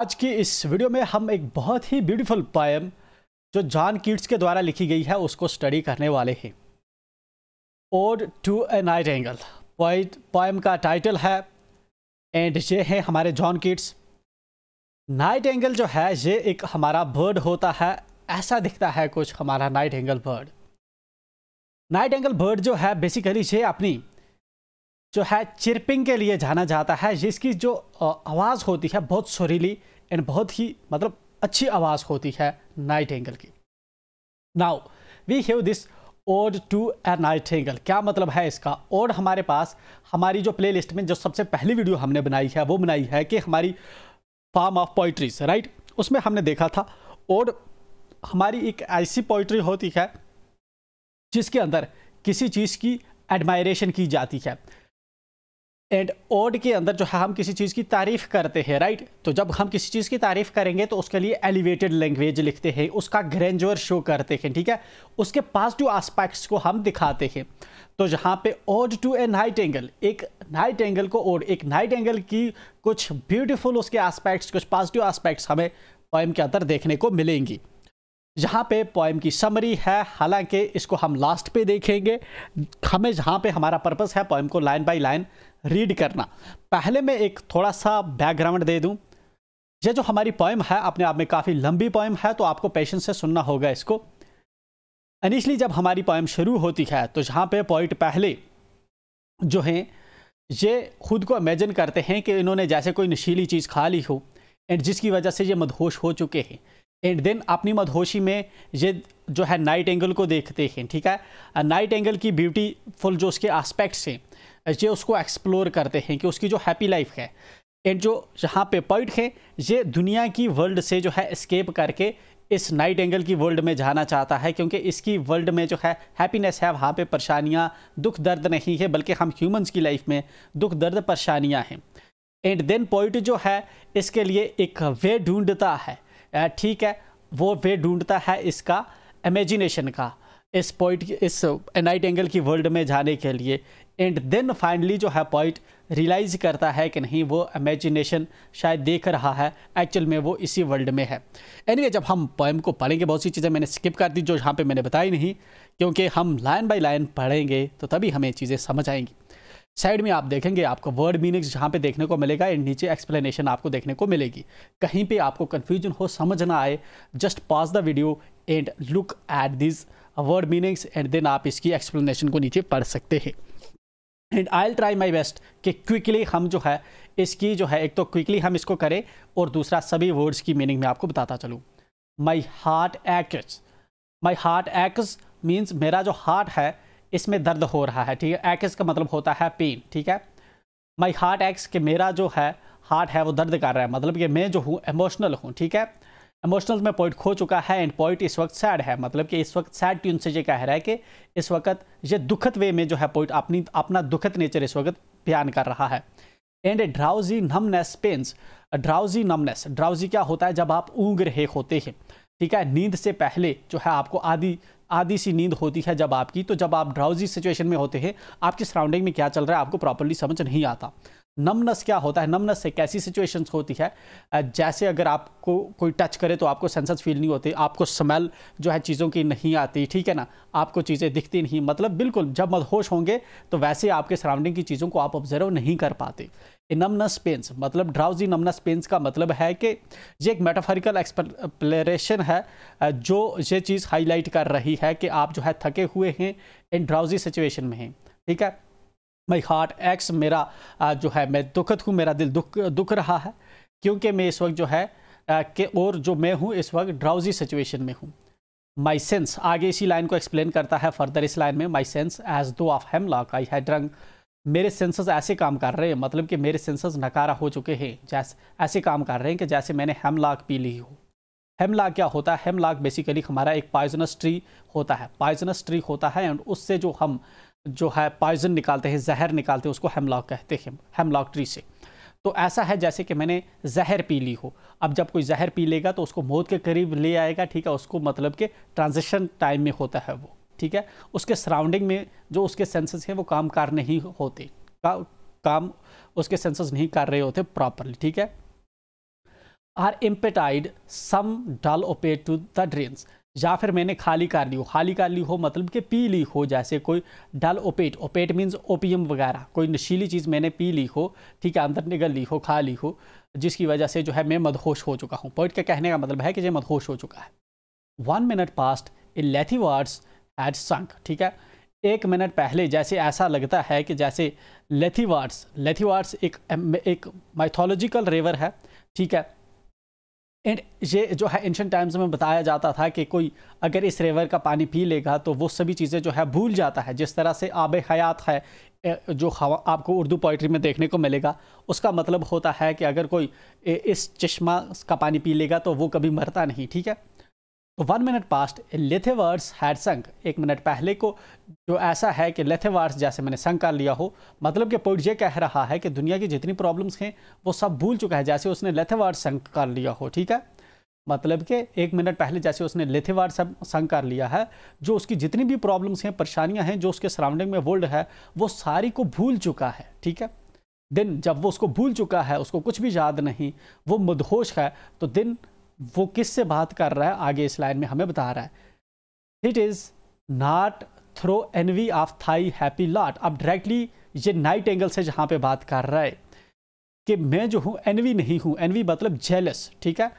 आज की इस वीडियो में हम एक बहुत ही ब्यूटीफुल पोएम जो जॉन कीट्स के द्वारा लिखी गई है उसको स्टडी करने वाले हैं। Ode to a nightingale poem का टाइटल है एंड ये है हमारे जॉन कीट्स। नाइट एंगल जो है ये एक हमारा बर्ड होता है, ऐसा दिखता है कुछ हमारा night angle bird. Night angle bird जो है बेसिकली ये अपनी जो है चिरपिंग के लिए जाना जाता है, जिसकी जो आवाज़ होती है बहुत सुरीली एंड बहुत ही मतलब अच्छी आवाज़ होती है नाइट एंगल की। Now we have this ode to a nightingale. क्या मतलब है इसका? ओड हमारे पास हमारी जो प्लेलिस्ट में जो सबसे पहली वीडियो हमने बनाई है वो बनाई है कि हमारी फॉर्म ऑफ पोइट्रीज, राइट। उसमें हमने देखा था ओड हमारी एक ऐसी पोइट्री होती है जिसके अंदर किसी चीज़ की एडमायरेशन की जाती है एंड ओड के अंदर जो है हम किसी चीज़ की तारीफ़ करते हैं, राइट। तो जब हम किसी चीज़ की तारीफ़ करेंगे तो उसके लिए एलिवेटेड लैंग्वेज लिखते हैं, उसका ग्रैंडर शो करते हैं, ठीक है, उसके पॉजिटिव एस्पेक्ट्स को हम दिखाते हैं। तो जहाँ पे ode to a nightingale, एक नाइट एंगल को ओड, एक नाइट एंगल की कुछ ब्यूटीफुल उसके एस्पेक्ट्स, कुछ पॉजिटिव एस्पेक्ट्स हमें पोएम के अंदर देखने को मिलेंगी। जहाँ पे पोएम की समरी है, हालांकि इसको हम लास्ट पे देखेंगे। हमें जहाँ पे हमारा पर्पस है पोएम को लाइन बाय लाइन रीड करना। पहले मैं एक थोड़ा सा बैकग्राउंड दे दूँ। ये जो हमारी पोएम है अपने आप में काफ़ी लंबी पोएम है, तो आपको पेशेंस से सुनना होगा इसको। इनिशियली जब हमारी पोएम शुरू होती है तो जहाँ पे पोइट पहले जो हैं ये खुद को इमेजिन करते हैं कि इन्होंने जैसे कोई नशीली चीज़ खा ली हो एंड जिसकी वजह से ये मदहोश हो चुके हैं एंड देन अपनी मदहोशी में ये जो है नाइट एंगल को देखते हैं, ठीक है। नाइट एंगल की ब्यूटीफुल जो उसके एस्पेक्ट्स हैं ये उसको एक्सप्लोर करते हैं कि उसकी जो हैप्पी लाइफ है एंड जो यहाँ पे पॉइंट है ये दुनिया की वर्ल्ड से जो है एस्केप करके इस नाइट एंगल की वर्ल्ड में जाना चाहता है, क्योंकि इसकी वर्ल्ड में जो है हैप्पीनेस है, वहाँ पे परेशानियाँ दुख दर्द नहीं है, बल्कि हम ह्यूमंस की लाइफ में दुख दर्द परेशानियाँ हैं। एंड देन पॉइंट जो है इसके लिए एक वे ढूंढता है, ठीक है, वो वे ढूंढता है इसका इमेजिनेशन का, इस पॉइंट इस नाइट एंगल की वर्ल्ड में जाने के लिए। एंड देन फाइनली जो है पॉइंट रियलाइज करता है कि नहीं, वो इमेजिनेशन शायद देख रहा है, एक्चुअल में वो इसी वर्ल्ड में है। एनीवे जब हम पोएम को पढ़ेंगे, बहुत सी चीज़ें मैंने स्किप कर दी जो यहाँ पे मैंने बताई नहीं, क्योंकि हम लाइन बाय लाइन पढ़ेंगे तो तभी हमें चीज़ें समझ आएंगी। साइड में आप देखेंगे आपको वर्ड मीनिंग्स जहाँ पे देखने को मिलेगा एंड नीचे एक्सप्लेनेशन आपको देखने को मिलेगी। कहीं पे आपको कन्फ्यूजन हो, समझ ना आए, just pause the video and look at this word meanings and then आप इसकी एक्सप्लेनेशन को नीचे पढ़ सकते हैं। And I will try my best कि क्विकली हम जो है इसकी जो है एक तो क्विकली हम इसको करें और दूसरा सभी वर्ड्स की मीनिंग में आपको बताता चलूँ। My heart x, my heart x means मेरा जो हार्ट है इसमें दर्द हो रहा है, ठीक है। एक्स का मतलब होता है पेन, ठीक है। माई हार्ट एक्स कि मेरा जो है हार्ट है वो दर्द कर रहा है, मतलब कि मैं जो हूँ इमोशनल हूँ, ठीक है। इमोशनल में पॉइंट खो चुका है एंड पॉइंट इस वक्त सैड है, मतलब कि इस वक्त सैड ट्यून से ये कह रहा है कि इस वक्त ये दुखद वे में जो है पॉइंट अपना दुखद नेचर इस वक्त बयान कर रहा है। And drowsy numbness pains, drowsy numbness, drowsy क्या होता है? जब आप ऊँग रहे होते हैं, ठीक है, नींद से पहले जो है आपको आधी सी नींद होती है जब आपकी, तो जब आप ड्राउजी सिचुएशन में होते हैं आपकी सराउंडिंग में क्या चल रहा है आपको प्रॉपर्ली समझ नहीं आता। नमनेस क्या होता है? नमनेस एक ऐसी सिचुएशंस होती है जैसे अगर आपको कोई टच करे तो आपको सेंसेस फील नहीं होते, आपको स्मेल जो है चीज़ों की नहीं आती, ठीक है ना, आपको चीज़ें दिखती नहीं, मतलब बिल्कुल जब मदहोश होंगे तो वैसे आपके सराउंडिंग की चीज़ों को आप ऑब्जर्व नहीं कर पाते। नमनेस पेन्स मतलब ड्राउजी नमनेस पेन्स का मतलब है कि ये एक मेटाफोरिकल एक्सप्लेनेशन है जो ये चीज़ हाईलाइट कर रही है कि आप जो है थके हुए हैं, इन ड्राउजी सिचुएशन में हैं, ठीक है। माई हार्ट एक्स, मेरा जो है मैं दुखद हूँ, मेरा दिल दुख रहा है क्योंकि मैं इस वक्त जो है कि और जो मैं हूँ इस वक्त ड्राउजी सिचुएशन में हूँ। माई सेंस, आगे इसी लाइन को एक्सप्लेन करता है फर्दर इस लाइन में, माई सेंस एज दो of hemlock I had drunk, मेरे सेंसेस ऐसे काम कर रहे हैं, मतलब कि मेरे सेंसेस नकारा हो चुके हैं, जैसे ऐसे काम कर रहे हैं कि जैसे मैंने हेमलॉक पी ली हो। हेमलॉक क्या होता है? हेमलॉक बेसिकली हमारा एक पॉइजनस ट्री होता है, पॉइजनस ट्री होता है एंड उससे जो हम जो है पॉइजन निकालते हैं, जहर निकालते हैं, उसको हेमलॉक कहते हैं, हेमलॉक ट्री से। तो ऐसा है जैसे कि मैंने जहर पी ली हो। अब जब कोई जहर पी लेगा तो उसको मौत के करीब ले आएगा, ठीक है, उसको मतलब कि ट्रांजिशन टाइम में होता है वो, ठीक है। उसके सराउंडिंग में जो उसके सेंसेस हैं वो काम कर नहीं होते, काम उसके सेंसेस नहीं कर रहे होते प्रॉपरली, ठीक है। Or emptied some dull opiate to the drains, या फिर मैंने खाली कर ली हो, खाली कर ली हो मतलब कि पी ली हो, जैसे कोई डल ओपेट, ओपेट मीन्स ओपियम वगैरह, कोई नशीली चीज़ मैंने पी ली हो, ठीक है, अंदर निगल ली हो, खा ली हो, जिसकी वजह से जो है मैं मदहोश हो चुका हूँ। पोइट का कहने का मतलब है कि ये मदहोश हो चुका है। 1 minute पास्ट इन लेथीवार्ड्स हैड संक, ठीक है, 1 मिनट पहले जैसे ऐसा लगता है कि जैसे लेथीवार्ड्स एक माइथोलॉजिकल रिवर है, ठीक है, एंड ये जो है एंशिएंट टाइम्स में बताया जाता था कि कोई अगर इस रिवर का पानी पी लेगा तो वो सभी चीज़ें जो है भूल जाता है। जिस तरह से आब हयात है जो आपको उर्दू पोइट्री में देखने को मिलेगा, उसका मतलब होता है कि अगर कोई इस चश्मा का पानी पी लेगा तो वो कभी मरता नहीं, ठीक है। तो 1 minute past Lethewards had sunk, 1 minute पहले को जो ऐसा है कि लेथेवार्ड्स जैसे मैंने संक कर लिया हो, मतलब कि पोइट ये कह रहा है कि दुनिया की जितनी प्रॉब्लम्स हैं वो सब भूल चुका है जैसे उसने लेथेवार्ड्स संक कर लिया हो, ठीक है। मतलब कि 1 मिनट पहले जैसे उसने लेथेवार्ड्स संक कर लिया है, जो उसकी जितनी भी प्रॉब्लम्स हैं, परेशानियां हैं, जो उसके सराउंडिंग में वर्ल्ड है, वो सारी को भूल चुका है, ठीक है। दिन जब वो उसको भूल चुका है, उसको कुछ भी याद नहीं, वो मदहोश है, तो दिन वो किससे बात कर रहा है आगे इस लाइन में हमें बता रहा है, it is not through envy of thy happy lot. अब डायरेक्टली ये नाइट एंगल से जहाँ पे बात कर रहा है कि मैं जो हूँ एनवी नहीं हूँ, एनवी मतलब जेलस, ठीक है,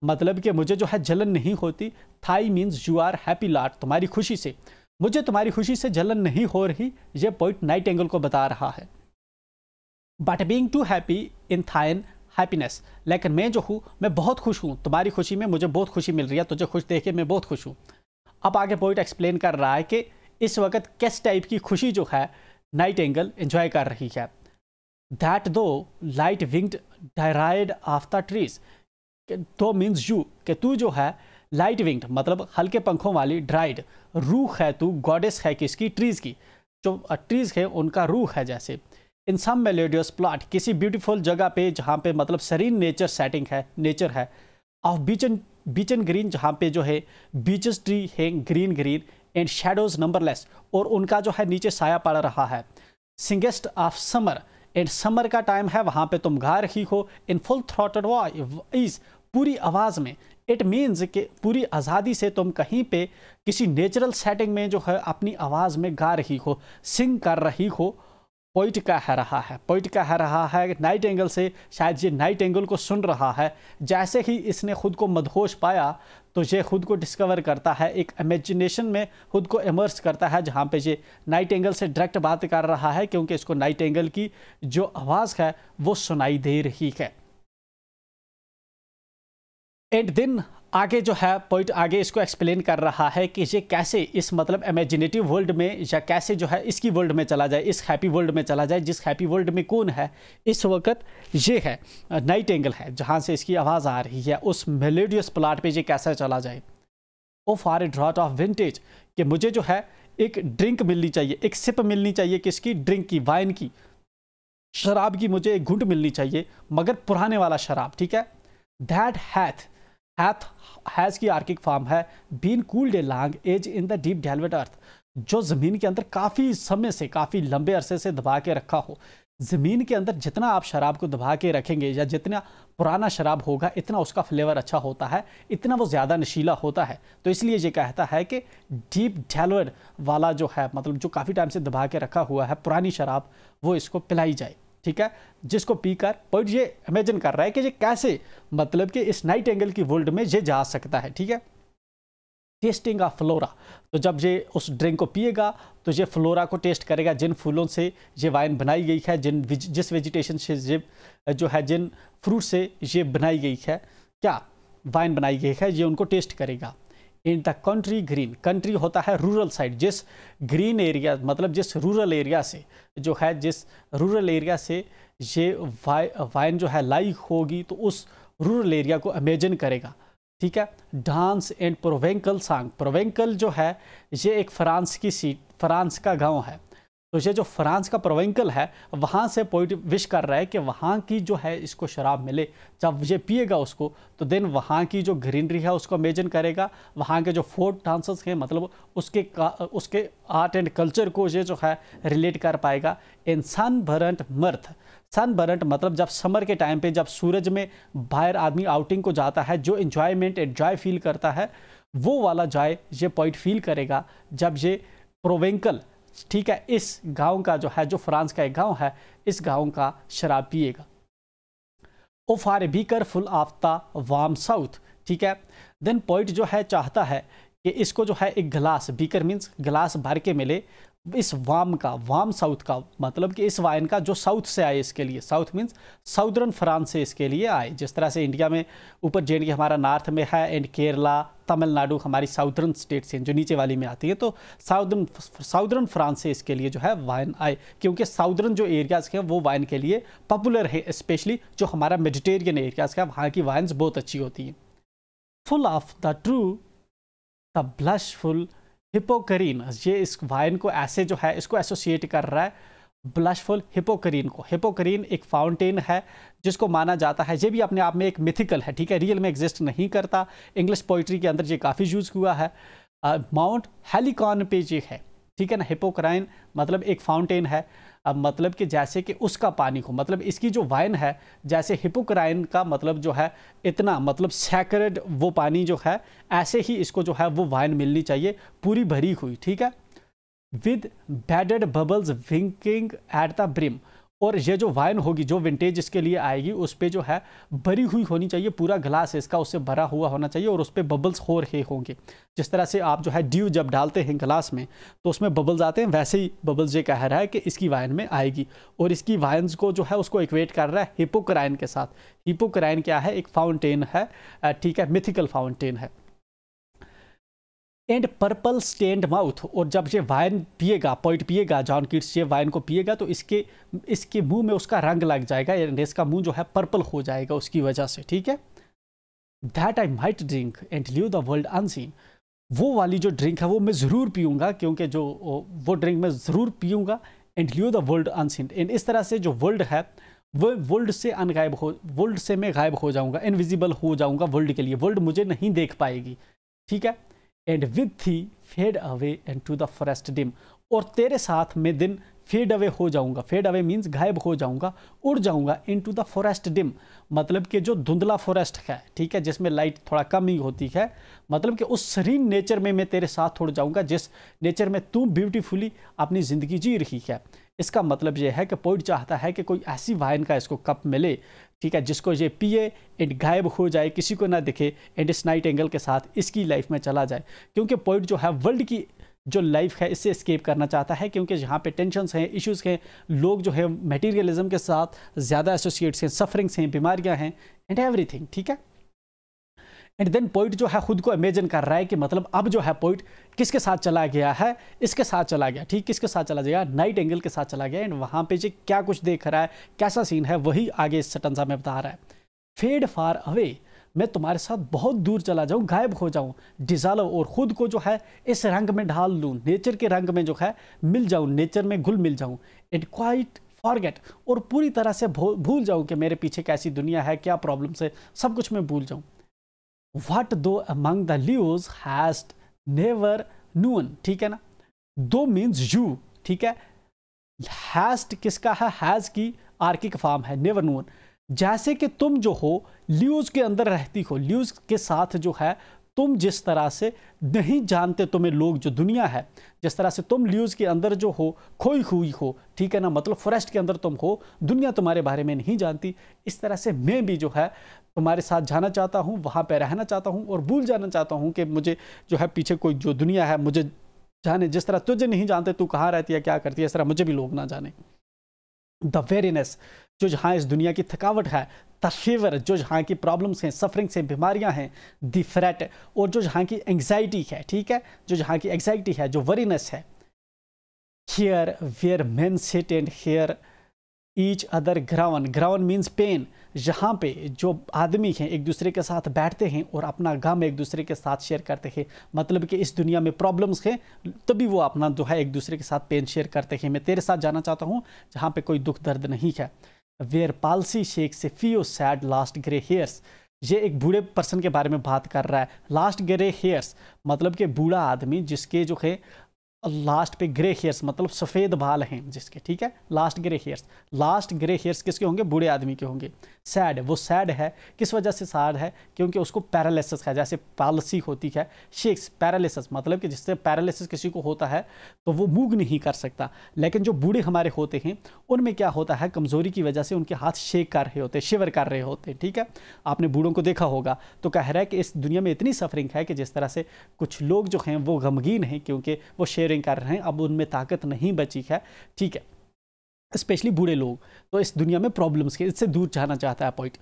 मतलब कि मुझे जो है जलन नहीं होती। Thy means you are happy lot, तुम्हारी खुशी से, मुझे तुम्हारी खुशी से जलन नहीं हो रही, ये पॉइंट नाइट एंगल को बता रहा है। But being too happy in thine happiness, लेकिन मैं जो हूँ मैं बहुत खुश हूँ, तुम्हारी खुशी में मुझे बहुत खुशी मिल रही है, तुझे खुश देख के मैं बहुत खुश हूँ। अब आगे पॉइंट एक्सप्लेन कर रहा है कि इस वक्त किस टाइप की खुशी जो है नाइट एंगल एंजॉय कर रही है। That thou light winged Dryad of the trees, thou means you, कि तू जो है लाइट विंग्ड मतलब हल्के पंखों वाली, ड्राइड रूह है तू, गॉडेस है किसकी, ट्रीज की, जो ट्रीज है उनका रूह है। जैसे इन सम मेलोडियस प्लॉट, किसी ब्यूटीफुल जगह पे जहाँ पे मतलब सरीन नेचर सेटिंग है, नेचर है, ऑफ बीचन ग्रीन, जहाँ पे जो है बीचेस ट्री है green green, and shadows numberless, और उनका जो है नीचे साया पड़ रहा है। सिंगेस्ट ऑफ समर, एंड समर का टाइम है, वहाँ पे तुम गा रही हो। इन फुल थ्रॉटेड वॉइस, पूरी आवाज़ में। इट मीन्स कि पूरी आज़ादी से तुम कहीं पे किसी नेचुरल सेटिंग में जो है अपनी आवाज़ में गा रही हो, सिंग कर रही हो। पोइट कह रहा है, पोइट कह रहा है नाइट एंगल से, शायद ये नाइट एंगल को सुन रहा है। जैसे ही इसने खुद को मदहोश पाया तो ये खुद को डिस्कवर करता है, एक इमेजिनेशन में खुद को इमर्स करता है, जहाँ पे ये नाइट एंगल से डायरेक्ट बात कर रहा है, क्योंकि इसको नाइट एंगल की जो आवाज़ है वो सुनाई दे रही है। एंड दिन आगे जो है पॉइंट आगे इसको एक्सप्लेन कर रहा है कि ये कैसे इस मतलब इमेजिनेटिव वर्ल्ड में, या कैसे जो है इसकी वर्ल्ड में चला जाए, इस हैप्पी वर्ल्ड में चला जाए, जिस हैप्पी वर्ल्ड में कौन है इस वक्त, ये है नाइट एंगल है, जहाँ से इसकी आवाज़ आ रही है। उस मेलोडियस प्लॉट पे ये कैसे चला जाए। O for a draught of vintage, कि मुझे जो है एक ड्रिंक मिलनी चाहिए, एक सिप मिलनी चाहिए, किसकी, ड्रिंक की, वाइन की, शराब की, मुझे एक घुंट मिलनी चाहिए, मगर पुराने वाला शराब, ठीक है। दैट हैज़ की आर्किक फॉर्म है, been cooled a long age in the deep delved earth, जो ज़मीन के अंदर काफ़ी समय से, काफ़ी लंबे अरसे से दबा के रखा हो। ज़मीन के अंदर जितना आप शराब को दबा के रखेंगे, या जितना पुराना शराब होगा, इतना उसका फ्लेवर अच्छा होता है, इतना वो ज़्यादा नशीला होता है। तो इसलिए ये कहता है कि डीप डेल्वेट वाला जो है, मतलब जो काफ़ी टाइम से दबा के रखा हुआ है पुरानी शराब, वो इसको पिलाई जाए, ठीक है। जिसको पीकर पॉइंट ये इमेजिन कर रहा है कि ये कैसे मतलब कि इस नाइट एंगल की वर्ल्ड में ये जा सकता है, ठीक है। टेस्टिंग ऑफ फ्लोरा, तो जब ये उस ड्रिंक को पिएगा तो ये फ्लोरा को टेस्ट करेगा, जिन फूलों से ये वाइन बनाई गई है, जिस वेजिटेशन से ये जो है, जिन फ्रूट से ये बनाई गई है, क्या वाइन बनाई गई है, ये उनको टेस्ट करेगा। In the country green, country होता है रूरल साइड, जिस ग्रीन एरिया मतलब जिस रूरल एरिया से जो है, जिस रूरल एरिया से ये वाइन जो है लाई होगी, तो उस रूरल एरिया को इमेजिन करेगा, ठीक है। डांस एंड प्रोवेंकल सॉन्ग, प्रोवेंकल जो है ये एक फ्रांस की सीट, फ्रांस का गांव है, तो ये जो फ्रांस का प्रोवेंकल है, वहाँ से पॉइंट विश कर रहा है कि वहाँ की जो है इसको शराब मिले, जब ये पिएगा उसको, तो देन वहाँ की जो ग्रीनरी है उसको इमेजिन करेगा, वहाँ के जो फोक डांसर्स हैं मतलब उसके आर्ट एंड कल्चर को ये जो है रिलेट कर पाएगा। इन सन बर्न्ट मर्थ, सनबर्न मतलब जब समर के टाइम पे जब सूरज में बाहर आदमी आउटिंग को जाता है, जो इंजॉयमेंट एंजॉय फील करता है, वो वाला जॉय ये पॉइंट फील करेगा जब ये प्रोवेंकल, ठीक है, इस गांव का जो है, जो फ्रांस का एक गांव है, इस गांव का शराब पिएगा। O for be careful of the warm south, ठीक है। देन पॉइंट जो है चाहता है कि इसको जो है एक गिलास, बीकर मीन्स गिलास भर के मिले इस वार्म साउथ का, मतलब कि इस वाइन का जो साउथ से आए, इसके लिए साउथ मीन्स साउदर्न फ्रांस से इसके लिए आए। जिस तरह से इंडिया में ऊपर जे&के हमारा नॉर्थ में है एंड केरला तमिलनाडु हमारी साउदर्न स्टेट्स हैं जो नीचे वाली में आती है, तो साउदर्न फ्रांस से इसके लिए जो है वाइन आए, क्योंकि साउदर्न जो एरियाज़ हैं वो वाइन के लिए पॉपुलर है, स्पेशली जो हमारा मेडिटेरियन एरियाज़ का, वहाँ की वाइन्स बहुत अच्छी होती हैं। Full of the true the blushful Hippocrene, ये इस वाइन को ऐसे जो है इसको एसोसिएट कर रहा है ब्लशफुल हिपोकरीन को। हिपोकरीन एक फाउंटेन है जिसको माना जाता है, ये भी अपने आप में एक मिथिकल है, ठीक है, रियल में एग्जिस्ट नहीं करता। इंग्लिश पोइट्री के अंदर ये काफ़ी यूज़ हुआ है। माउंट हेलिकॉन पे ये है, ठीक है ना। हिपोकराइन मतलब एक फाउंटेन है, अब मतलब कि जैसे कि उसका पानी हो, मतलब इसकी जो वाइन है जैसे हिपोकराइन का मतलब जो है इतना मतलब सैक्रेड वो पानी जो है, ऐसे ही इसको जो है वो वाइन मिलनी चाहिए पूरी भरी हुई, ठीक है, with bedded bubbles winking at the brim. और ये जो वाइन होगी, जो विंटेज इसके लिए आएगी, उस पर जो है भरी हुई होनी चाहिए, पूरा गिलास इसका उससे भरा हुआ होना चाहिए और उस पर बबल्स हो रहे होंगे। जिस तरह से आप जो है ड्यू जब डालते हैं गिलास में तो उसमें बबल्स आते हैं, वैसे ही बबल्स ये कह रहा है कि इसकी वाइन में आएगी। और इसकी वाइन्स को जो है उसको इक्वेट कर रहा है हिपोकराइन के साथ। हिपोकराइन क्या है? एक फाउंटेन है, ठीक है, मिथिकल फाउंटेन है। एंड पर्पल स्टेन्ड माउथ, और जब ये वाइन पिएगा, पॉइंट पिएगा, जॉन कीट्स ये वाइन को पिएगा तो इसके मुंह में उसका रंग लग जाएगा, इसका मुंह जो है पर्पल हो जाएगा उसकी वजह से, ठीक है। That I might drink and leave the world unseen, वो वाली जो ड्रिंक है वो मैं ज़रूर पीऊँगा, क्योंकि जो वो ड्रिंक मैं ज़रूर पीऊँगा, and leave the world unseen, and इस तरह से जो वर्ल्ड है वो वर्ल्ड से मैं गायब हो जाऊँगा, इनविजिबल हो जाऊँगा वर्ल्ड के लिए, वर्ल्ड मुझे नहीं देख पाएगी, ठीक है। And with thee fade away and to the forest dim, और तेरे साथ मैं दिन फेड अवे हो जाऊंगा, फेड अवे मीन्स गायब हो जाऊंगा, उड़ जाऊंगा, इन टू द फॉरेस्ट डिम, मतलब कि जो धुंधला फॉरेस्ट है, ठीक है, जिसमें लाइट थोड़ा कम ही होती है, मतलब कि उस सरीन नेचर में मैं तेरे साथ उड़ जाऊंगा जिस नेचर में तू ब्यूटीफुली अपनी ज़िंदगी जी रही है। इसका मतलब यह है कि पोइट चाहता है कि कोई ऐसी वाइन का इसको कप मिले, ठीक है, जिसको ये पिए एंड गायब हो जाए, किसी को ना दिखे, एंड इस नाइटिंगेल के साथ इसकी लाइफ में चला जाए, क्योंकि पोइट जो है वर्ल्ड की जो लाइफ है इससे एस्केप करना चाहता है, क्योंकि यहाँ पे टेंशन्स हैं, इश्यूज़ हैं, लोग जो है मटेरियलिज्म के साथ ज़्यादा एसोसिएट्स हैं, सफरिंग्स हैं, बीमारियाँ हैं एंड एवरीथिंग, ठीक है। एंड देन पोइट जो है खुद को इमेजिन कर रहा है कि मतलब अब जो है पोइट किसके साथ चला गया है, इसके साथ चला गया, ठीक, किसके साथ चला गया, नाइटिंगेल के साथ चला गया, एंड वहाँ पे जो क्या कुछ देख रहा है, कैसा सीन है, वही आगे इस स्टंजा में बता रहा है। फेड फार अवे, मैं तुम्हारे साथ बहुत दूर चला जाऊँ, गायब हो जाऊँ, डिज़ाल्व, और ख़ुद को जो है इस रंग में ढाल लूँ, नेचर के रंग में जो है मिल जाऊँ, नेचर में घुल मिल जाऊँ, एंड क्वाइट फॉरगेट, और पूरी तरह से भूल जाऊँ कि मेरे पीछे कैसी दुनिया है, क्या प्रॉब्लम्स है, सब कुछ मैं भूल जाऊँ। What though among the leaves hast never known, ठीक है ना, दो मीन्स यू, ठीक है, हैस्ट किसका है, हैज़ की आर्किक फॉर्म है, नेवर नोन, जैसे कि तुम जो हो ल्यूज के अंदर रहती हो, ल्यूज के साथ जो है तुम जिस तरह से नहीं जानते तुम्हें लोग, जो दुनिया है, जिस तरह से तुम ल्यूज के अंदर जो हो खोई हुई हो, ठीक है ना, मतलब फॉरेस्ट के अंदर तुम हो, दुनिया तुम्हारे बारे में नहीं जानती, इस तरह से मैं भी जो है तुम्हारे साथ जाना चाहता हूँ, वहाँ पे रहना चाहता हूँ और भूल जाना चाहता हूँ कि मुझे जो है पीछे कोई जो दुनिया है मुझे जाने, जिस तरह तुझे नहीं जानते तू कहाँ रहती है, क्या करती है, इस तरह मुझे भी लोग ना जाने। द वेरीनेस, जो जहाँ इस दुनिया की थकावट है, द फीवर, जो जहाँ की प्रॉब्लम्स हैं, सफरिंग्स हैं, बीमारियाँ हैं, द फ्रेट, और जो जहाँ की एंग्जाइटी है, ठीक है, जो जहाँ की एंग्जाइटी है, जो वरीनेस है। Here where men sit and hear each other groan, groan means pain, यहाँ पे जो आदमी हैं एक दूसरे के साथ बैठते हैं और अपना गम एक दूसरे के साथ शेयर करते हैं, मतलब कि इस दुनिया में प्रॉब्लम्स हैं तभी वो अपना जो है एक दूसरे के साथ पेन शेयर करते हैं। मैं तेरे साथ जाना चाहता हूँ जहाँ पे कोई दुख दर्द नहीं है। वेयर पालसी शेक से फियो सैड लास्ट ग्रे हेयर्स, ये एक बूढ़े पर्सन के बारे में बात कर रहा है। लास्ट ग्रे हेयर्स मतलब कि बूढ़ा आदमी जिसके जो है लास्ट पे ग्रे हेयर्स मतलब सफ़ेद बाल हैं जिसके, ठीक है, लास्ट ग्रे हेयर्स किसके होंगे? बूढ़े आदमी के होंगे। सैड, वो सैड है, किस वजह से सैड है? क्योंकि उसको पैरालिसिस है, जैसे पालसी होती है, शेक्स पैरालिसिस मतलब कि जिससे पैरालिसिस किसी को होता है तो वो मूव नहीं कर सकता। लेकिन जो बूढ़े हमारे होते हैं उनमें क्या होता है, कमज़ोरी की वजह से उनके हाथ शेक कर रहे होते हैं, शिवर कर रहे होते हैं, ठीक है। आपने बूढ़ों को देखा होगा। तो कह रहा है कि इस दुनिया में इतनी सफरिंग है कि जिस तरह से कुछ लोग जो हैं वो गमगीन हैं क्योंकि वो शेयरिंग कर रहे हैं, अब उनमें ताकत नहीं बची है, ठीक है, स्पेशली बूढ़े लोग। तो इस दुनिया में प्रॉब्लम्स के, इससे दूर जाना चाहता है पॉइंट।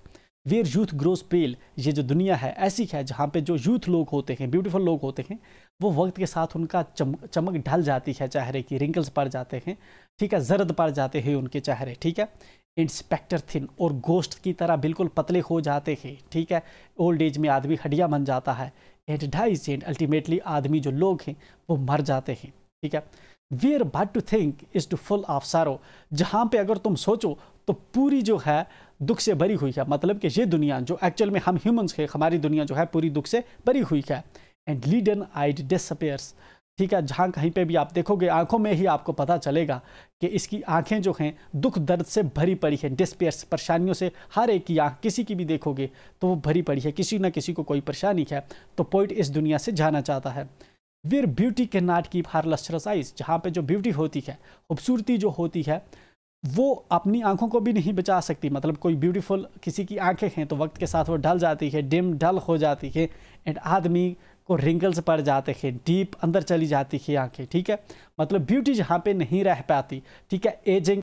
वेयर यूथ ग्रोज पेल, ये जो दुनिया है ऐसी है जहाँ पे जो यूथ लोग होते हैं, ब्यूटीफुल लोग होते हैं, वो वक्त के साथ उनका चमक ढल जाती है, चेहरे की रिंकल्स पड़ जाते हैं, ठीक है, जर्द पड़ जाते हैं उनके चेहरे, ठीक है। इंस्पेक्टर थिन, और गोश्त की तरह बिल्कुल पतले हो जाते हैं, ठीक है। ओल्ड एज में आदमी हड्डियाँ बन जाता है। एंड डाइज, एंड अल्टीमेटली आदमी जो लोग हैं वो मर जाते हैं, ठीक है। Where but to think is to full of sorrow, जहाँ पे अगर तुम सोचो तो पूरी जो है दुख से भरी हुई है, मतलब कि ये दुनिया जो एक्चुअल में हम ह्यूमंस है, हमारी दुनिया जो है पूरी दुख से भरी हुई है। एंड लीडन आइड डिसअपियर्स, ठीक है, जहाँ कहीं पे भी आप देखोगे आंखों में ही आपको पता चलेगा कि इसकी आंखें जो हैं दुख दर्द से भरी पड़ी है, डिस्पेयर्स, परेशानियों से हर एक की आंख किसी की भी देखोगे तो वो भरी पड़ी है, किसी ना किसी को कोई परेशानी है। तो पोइट इस दुनिया से जाना चाहता है। Where beauty can not keep her lustrous eyes, जहाँ पे जो ब्यूटी होती है, खूबसूरती जो होती है, वो अपनी आंखों को भी नहीं बचा सकती। मतलब कोई ब्यूटीफुल किसी की आंखें हैं तो वक्त के साथ वो ढल जाती है, डिम डल हो जाती है, एंड आदमी को रिंकल्स पड़ जाते हैं, डीप अंदर चली जाती है आंखें, ठीक है। मतलब ब्यूटी जहाँ पे नहीं रह पाती, ठीक है, एजिंग